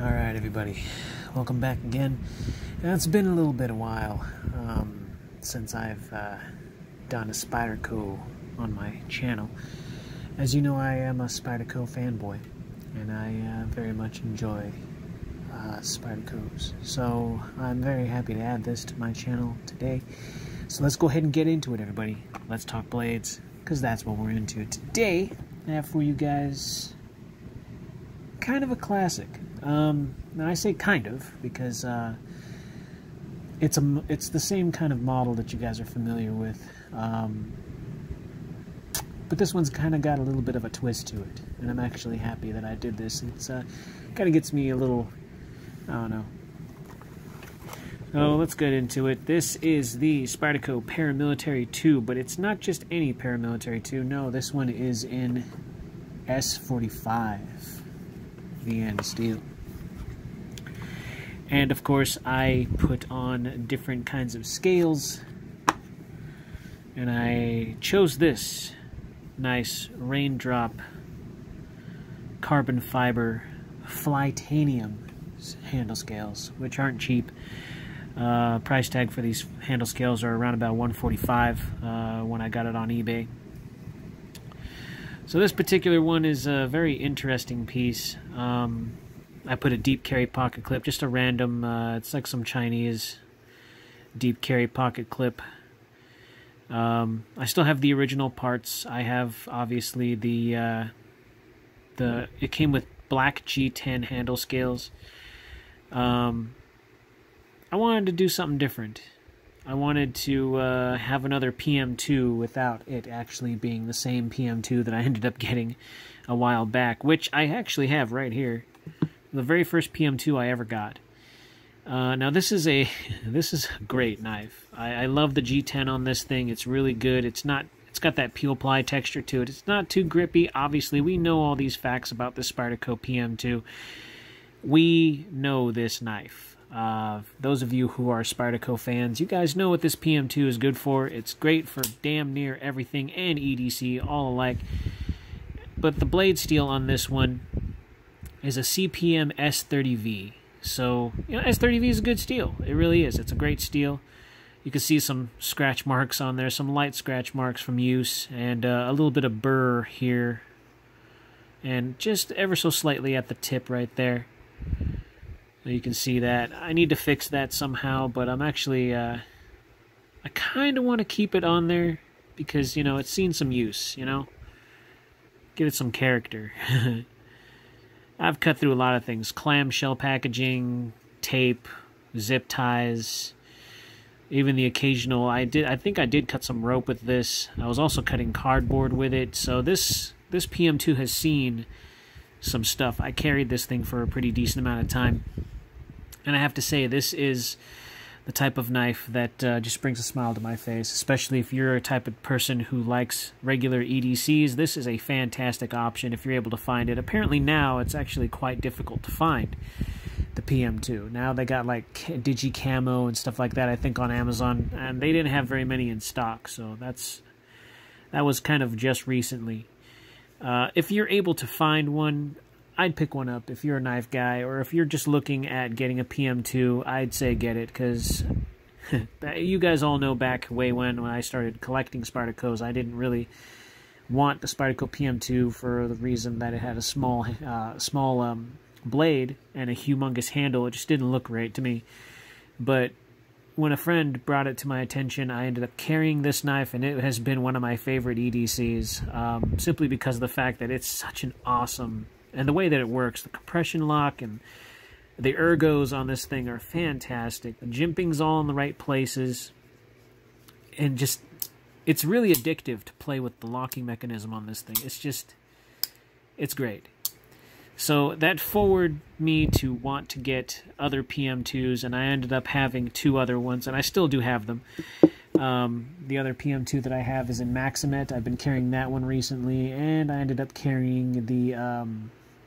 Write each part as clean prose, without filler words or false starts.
Alright everybody, welcome back again. Now, it's been a little bit a while since I've done a Spyderco on my channel. As you know, I am a Spyderco fanboy, and I very much enjoy Spydercos. So I'm very happy to add this to my channel today. So let's go ahead and get into it, everybody. Let's talk blades, because that's what we're into. Today, I have for you guys kind of a classic. Now I say kind of because it's the same kind of model that you guys are familiar with, but this one's kind of got a little bit of a twist to it, and I'm actually happy that I did this. It's kind of gets me a little, I don't know. So let's get into it. This is the Spyderco Paramilitary 2, but it's not just any Paramilitary 2. No, this one is in S45VN steel. And of course, I put on different kinds of scales, and I chose this nice raindrop carbon fiber Flytanium handle scales, which aren't cheap. Price tag for these handle scales are around about $145 when I got it on eBay. So this particular one is a very interesting piece. I put a deep carry pocket clip, just a random, it's like some Chinese deep carry pocket clip. I still have the original parts. I have, obviously, it came with black G10 handle scales. I wanted to do something different. I wanted to have another PM2 without it actually being the same PM2 that I ended up getting a while back, which I actually have right here. The very first PM2 I ever got. Now this is a great knife. I love the G10 on this thing. It's really good. It's got that peel ply texture to it. It's not too grippy. Obviously, we know all these facts about the Spyderco PM2. We know this knife. Those of you who are Spyderco fans, you guys know what this PM2 is good for. It's great for damn near everything and EDC all alike. But the blade steel on this one is a CPM S30V. So, you know, S30V is a good steel. It really is. It's a great steel. You can see some scratch marks on there, some light scratch marks from use, and a little bit of burr here. And just ever so slightly at the tip right there. You can see that. I need to fix that somehow, but I'm actually, I kind of want to keep it on there because, you know, it's seen some use, you know? Give it some character. I've cut through a lot of things. Clamshell packaging, tape, zip ties, even the occasional... I think I did cut some rope with this. I was also cutting cardboard with it. So this PM2 has seen some stuff. I carried this thing for a pretty decent amount of time. And I have to say, this is the type of knife that just brings a smile to my face, especially if you're a type of person who likes regular EDCs. This is a fantastic option if you're able to find it. Apparently now it's actually quite difficult to find the PM2. Now they got like Digi Camo and stuff like that, I think, on Amazon, and they didn't have very many in stock, so that was kind of just recently. If you're able to find one, I'd pick one up. If you're a knife guy, or if you're just looking at getting a PM2, I'd say get it, because you guys all know back way when I started collecting Spydercos, I didn't really want the Spyderco PM2 for the reason that it had a small blade and a humongous handle. It just didn't look right to me. But when a friend brought it to my attention, I ended up carrying this knife, and it has been one of my favorite EDCs, simply because of the fact that it's such an awesome... And the way that it works, the compression lock and the ergos on this thing are fantastic. The jimping's all in the right places. And just, it's really addictive to play with the locking mechanism on this thing. It's great. So that forwarded me to want to get other PM2s, and I ended up having two other ones, and I still do have them. The other PM2 that I have is in Maximet. I've been carrying that one recently, and I ended up carrying the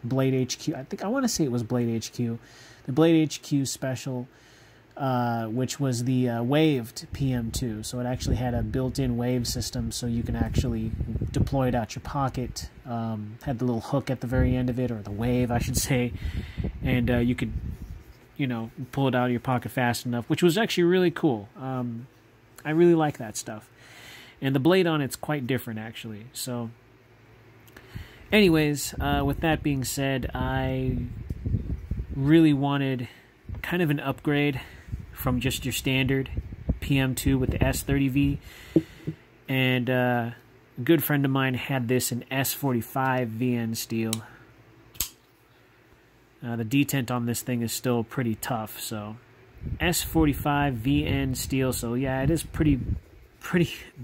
Blade HQ. I want to say it was Blade HQ. The Blade HQ Special which was the waved PM2. So it actually had a built-in wave system, so you can actually deploy it out your pocket. Had the little hook at the very end of it, or the wave, I should say, and you could, you know, pull it out of your pocket fast enough, which was actually really cool. I really like that stuff. And the blade on it's quite different, actually. So, anyways, with that being said, I really wanted kind of an upgrade from just your standard PM2 with the S30V. And a good friend of mine had this in S45VN steel. The detent on this thing is still pretty tough, so S45VN steel. So yeah, it is pretty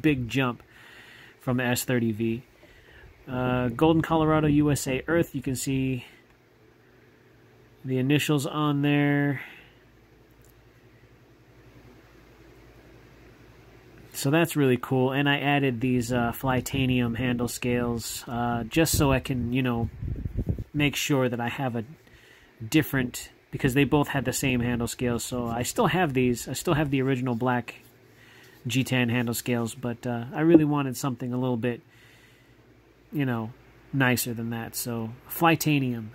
big jump from the S30V. Golden, Colorado, USA, Earth. You can see the initials on there. So that's really cool. And I added these Flytanium handle scales just so I can, you know, make sure that I have a different, because they both had the same handle scales. So I still have these. I still have the original black G10 handle scales, but I really wanted something a little bit, you know, nicer than that. So Flytanium.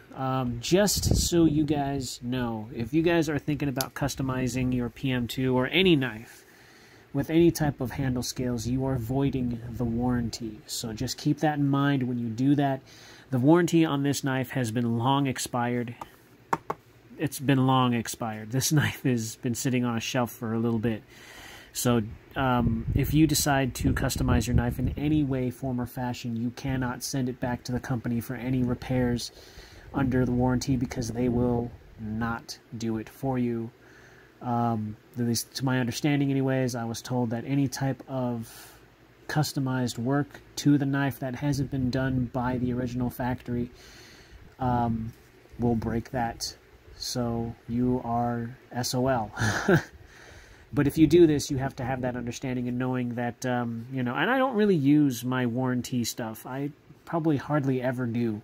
Just so you guys know, if you guys are thinking about customizing your PM2 or any knife with any type of handle scales, you are voiding the warranty. So just keep that in mind when you do that. The warranty on this knife has been long expired. It's been long expired. This knife has been sitting on a shelf for a little bit. So if you decide to customize your knife in any way, form, or fashion, you cannot send it back to the company for any repairs under the warranty, because they will not do it for you. At least to my understanding anyways, I was told that any type of customized work to the knife that hasn't been done by the original factory will break that. So you are SOL. But if you do this, you have to have that understanding and knowing that, you know, and I don't really use my warranty stuff. I probably hardly ever do,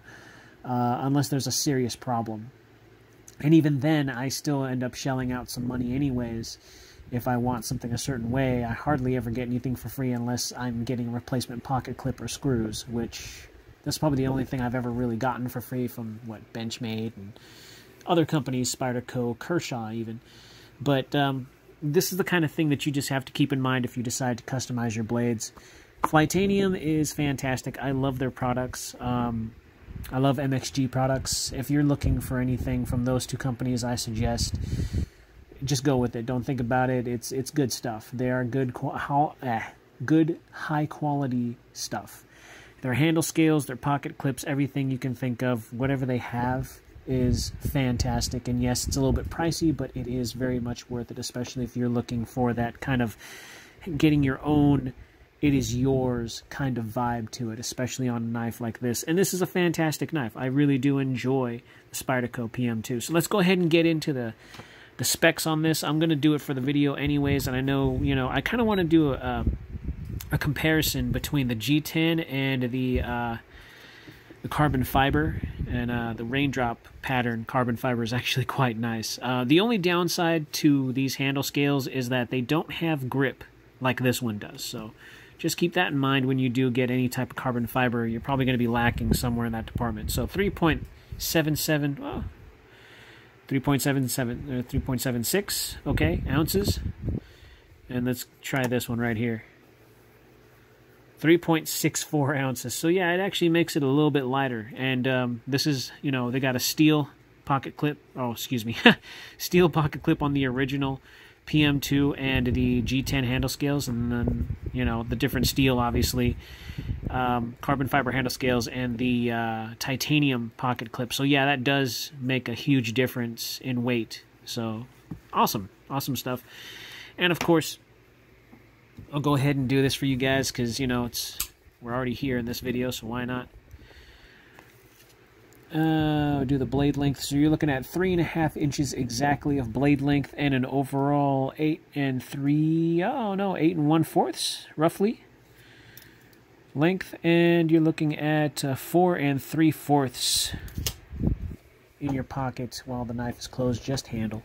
unless there's a serious problem. And even then, I still end up shelling out some money anyways. If I want something a certain way, I hardly ever get anything for free unless I'm getting a replacement pocket clip or screws, which that's probably the only thing I've ever really gotten for free from, what, Benchmade and other companies, Spyderco, Kershaw even. But this is the kind of thing that you just have to keep in mind if you decide to customize your blades. Flytanium is fantastic. I love their products. I love MXG products. If you're looking for anything from those two companies, I suggest just go with it. Don't think about it. It's good stuff. They are good high quality stuff. Their handle scales, their pocket clips, everything you can think of, whatever they have is fantastic. And yes, it's a little bit pricey, but it is very much worth it, especially if you're looking for that kind of getting your own, it is yours kind of vibe to it, especially on a knife like this. And this is a fantastic knife. I really do enjoy the Spyderco PM2. So let's go ahead and get into the specs on this. I'm going to do it for the video anyways, and I know, you know, I kind of want to do a comparison between the G10 and the carbon fiber, and the raindrop pattern carbon fiber is actually quite nice. The only downside to these handle scales is that they don't have grip like this one does. So just keep that in mind when you do get any type of carbon fiber. You're probably going to be lacking somewhere in that department. So 3.77, well, 3.77, 3.76, okay, ounces. And let's try this one right here. 3.64 ounces. So yeah, it actually makes it a little bit lighter. And this is, you know, they got a steel pocket clip. Oh, excuse me. Steel pocket clip on the original PM2 and the G10 handle scales. And then, you know, the different steel, obviously. Carbon fiber handle scales and the titanium pocket clip. So yeah, that does make a huge difference in weight. So awesome. Awesome stuff. And of course, I'll go ahead and do this for you guys because, you know, we're already here in this video, so why not? Do the blade length. So you're looking at 3.5 inches exactly of blade length and an overall 8 1/4 roughly length, and you're looking at 4 3/4 in your pocket while the knife is closed, just handle.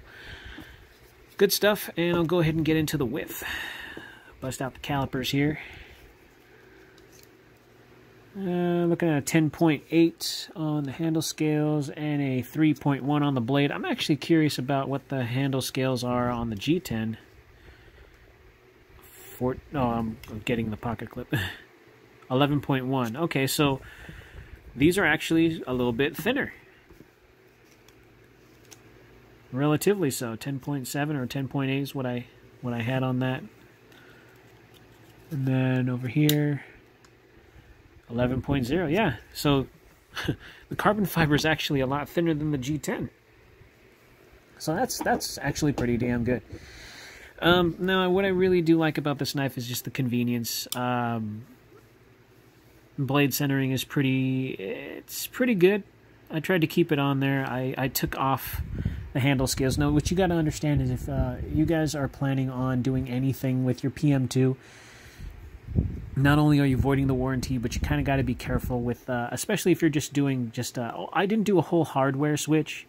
Good stuff, and I'll go ahead and get into the width. Bust out the calipers here. Looking at a 10.8 on the handle scales and a 3.1 on the blade. I'm actually curious about what the handle scales are on the G10. I'm getting the pocket clip. 11.1. Okay, so these are actually a little bit thinner. Relatively so. 10.7 or 10.8 is what I had on that. And then over here, 11.0. Yeah, so the carbon fiber is actually a lot thinner than the G10. So that's actually pretty damn good. Now, what I really do like about this knife is just the convenience. Blade centering is pretty good. I tried to keep it on there. I took off the handle scales. Now, what you got to understand is if you guys are planning on doing anything with your PM2, not only are you voiding the warranty, but you kind of got to be careful with, especially if you're just doing I didn't do a whole hardware switch.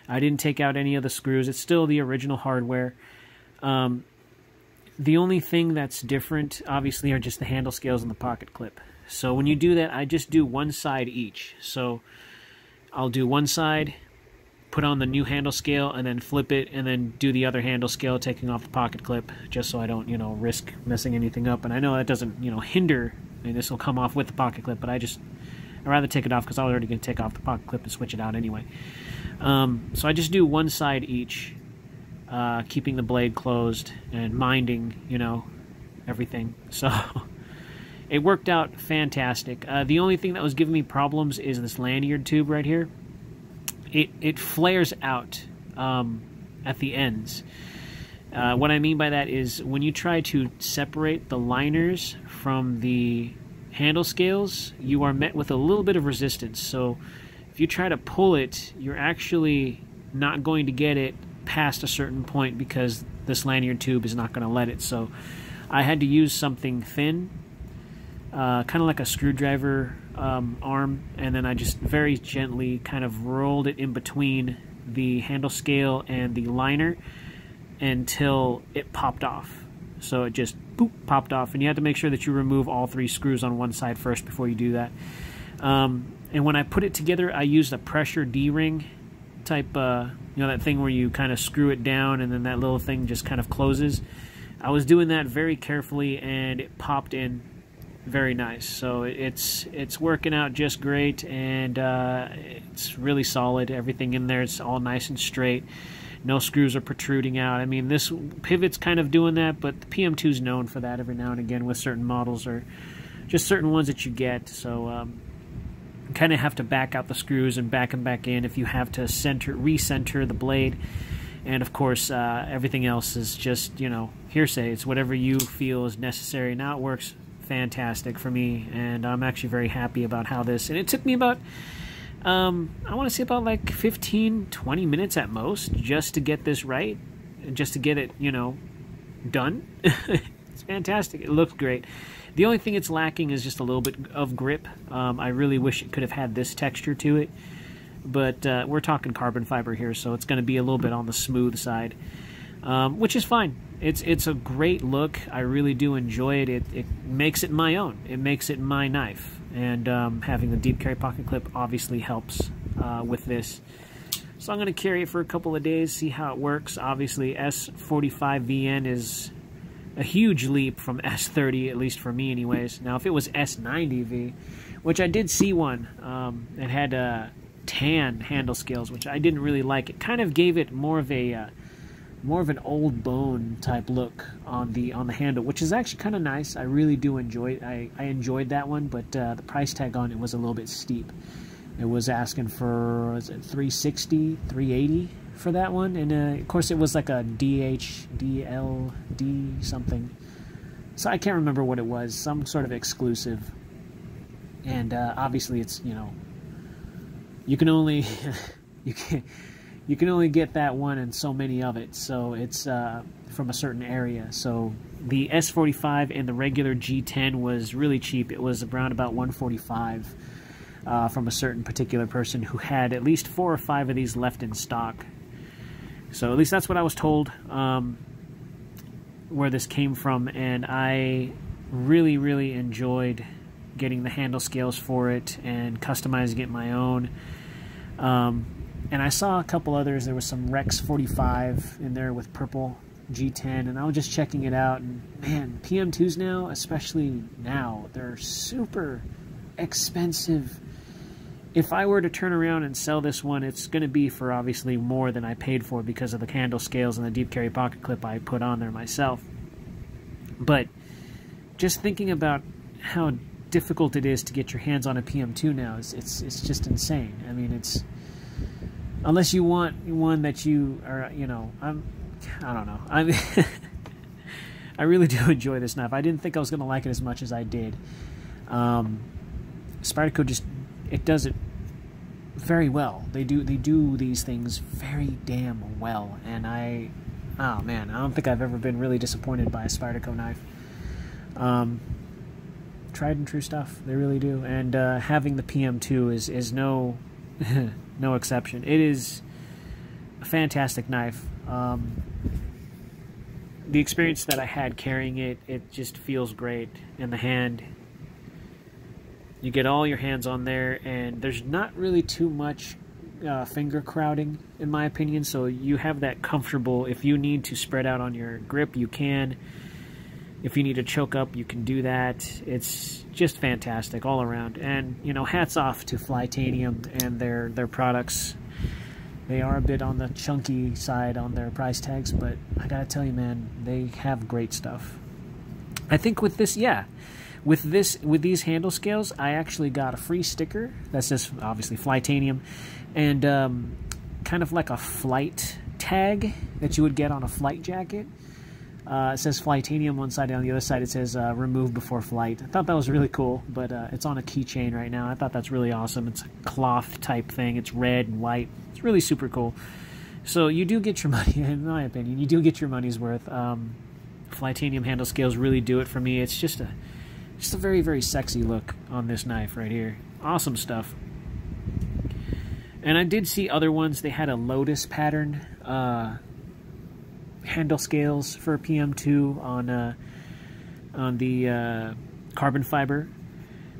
I didn't take out any of the screws. It's still the original hardware. The only thing that's different, obviously, are just the handle scales and the pocket clip. So when you do that, I just do one side each. So I'll do one side, put on the new handle scale, and then flip it, and then do the other handle scale, taking off the pocket clip, just so I don't, risk messing anything up. And I know that doesn't, hinder. I mean, this will come off with the pocket clip, but I'd rather take it off because I'm already going to take off the pocket clip and switch it out anyway. So I just do one side each, keeping the blade closed and minding, everything. So it worked out fantastic. The only thing that was giving me problems is this lanyard tube right here. It flares out at the ends. What I mean by that is when you try to separate the liners from the handle scales, you are met with a little bit of resistance. So if you try to pull it, you're actually not going to get it past a certain point because this lanyard tube is not going to let it. So I had to use something thin, kind of like a screwdriver arm, and then I just very gently kind of rolled it in between the handle scale and the liner until it popped off. So it just boop, popped off, and you have to make sure that you remove all three screws on one side first before you do that. And when I put it together, I used a pressure D-ring type, that thing where you kind of screw it down and then that little thing just kind of closes. I was doing that very carefully, and it popped in very nice. So it's working out just great, and it's really solid. Everything in there is all nice and straight. No screws are protruding out. I mean, this pivot's kind of doing that, but the PM2 is known for that every now and again with certain models or just certain ones that you get. So you kind of have to back out the screws and back them back in if you have to recenter the blade. And of course, everything else is just, hearsay. It's whatever you feel is necessary. Now it works fantastic for me, and I'm actually very happy about how this, and it took me about I want to say about like 15-20 minutes at most just to get this right, and just to get it done. It's fantastic. It looks great. The only thing it's lacking is just a little bit of grip. I really wish it could have had this texture to it, but we're talking carbon fiber here, so it's going to be a little bit on the smooth side, which is fine. It's a great look. I really do enjoy it. It makes it my own. It makes it my knife. And having the deep carry pocket clip obviously helps with this. So I'm going to carry it for a couple of days, see how it works. Obviously, S45VN is a huge leap from S30, at least for me anyways. Now, if it was S90V, which I did see one, it had tan handle scales, which I didn't really like. It kind of gave it more of an old bone type look on the handle, which is actually kind of nice. I really do enjoy it. I enjoyed that one, but the price tag on it was a little bit steep. It was asking for, was it $360, $380 for that one, and of course it was like a DLD something. So I can't remember what it was, some sort of exclusive. And obviously it's you can only you can only get that one and so many of it, so it's from a certain area. So the S45 and the regular G10 was really cheap. It was around about $145 from a certain particular person who had at least 4 or 5 of these left in stock. So at least that's what I was told, where this came from, and I really, really enjoyed getting the handle scales for it and customizing it my own. And I saw a couple others. There was some Rex 45 in there with purple G10, and I was just checking it out, and man, PM2s now, especially now, they're super expensive. If I were to turn around and sell this one, it's going to be for obviously more than I paid for because of the handle scales and the deep carry pocket clip I put on there myself. But just thinking about how difficult it is to get your hands on a PM2 now, it's just insane. I mean, it's, unless you want one that you are, you know, I don't know. I really do enjoy this knife. I didn't think I was going to like it as much as I did. Spyderco just, it does it very well. They do these things very damn well, and oh man, I don't think I've ever been really disappointed by a Spyderco knife. Tried and true stuff. They really do. And having the PM2 is no no exception. It is a fantastic knife. The experience that I had carrying it, it just feels great in the hand. You get all your hands on there, and there's not really too much finger crowding, in my opinion, so you have that comfortable, if you need to spread out on your grip, you can. If you need to choke up, you can do that. It's just fantastic all around. And, you know, hats off to Flytanium and their products. They are a bit on the chunky side on their price tags, but I gotta tell you, man, they have great stuff. I think with this, yeah, with these handle scales, I actually got a free sticker that says, obviously, Flytanium, and kind of like a flight tag that you would get on a flight jacket. It says Flytanium on one side, and on the other side it says remove before flight. I thought that was really cool, but it's on a keychain right now. I thought that's really awesome. It's a cloth type thing. It's red and white. It's really super cool. So you do get your money, in my opinion, you do get your money's worth. Flytanium handle scales really do it for me. It's just a very, very sexy look on this knife right here. Awesome stuff. And I did see other ones. They had a lotus pattern handle scales for PM2 on the carbon fiber.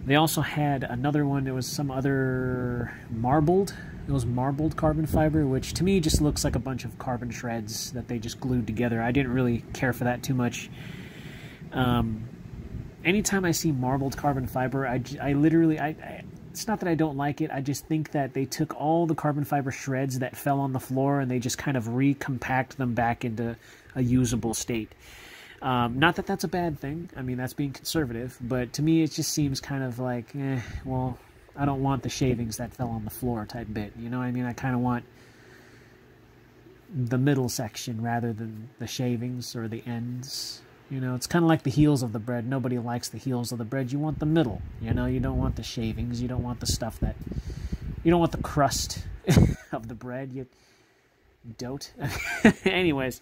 They also had another one. It was some other marbled. It was marbled carbon fiber, which to me just looks like a bunch of carbon shreds that they just glued together. I didn't really care for that too much. Anytime I see marbled carbon fiber, I literally, it's not that I don't like it, I just think that they took all the carbon fiber shreds that fell on the floor and they just kind of recompact them back into a usable state. Not that that's a bad thing. I mean, that's being conservative, but to me it just seems kind of like, well, I don't want the shavings that fell on the floor type bit. You know what I mean? I kind of want the middle section rather than the shavings or the ends. You know, it's kind of like the heels of the bread. Nobody likes the heels of the bread. You want the middle. You know, you don't want the shavings. You don't want the stuff that... You don't want the crust of the bread. You don't. Anyways,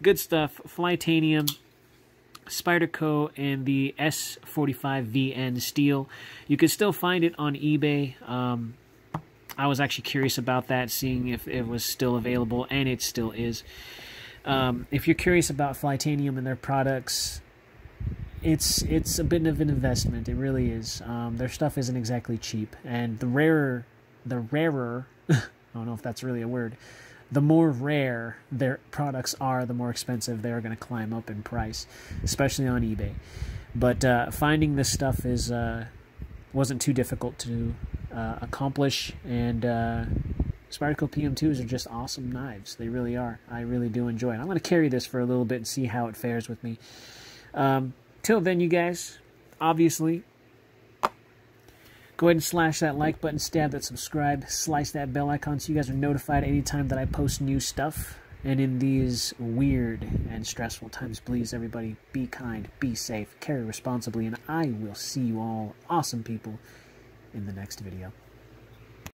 good stuff. Flytanium, Spyderco, and the S45VN steel. You can still find it on eBay. I was actually curious about that, seeing if it was still available, and it still is. If you're curious about Flytanium and their products, it's a bit of an investment. It really is. Their stuff isn't exactly cheap, and the rarer, I don't know if that's really a word, the more rare their products are, the more expensive they are going to climb up in price, especially on eBay. But finding this stuff wasn't too difficult to accomplish, and Spyderco PM2s are just awesome knives. They really are. I really do enjoy it. I'm going to carry this for a little bit and see how it fares with me. Till then, you guys, obviously, go ahead and slash that like button, stab that subscribe, slice that bell icon so you guys are notified anytime that I post new stuff. And in these weird and stressful times, please, everybody, be kind, be safe, carry responsibly, and I will see you all awesome people in the next video.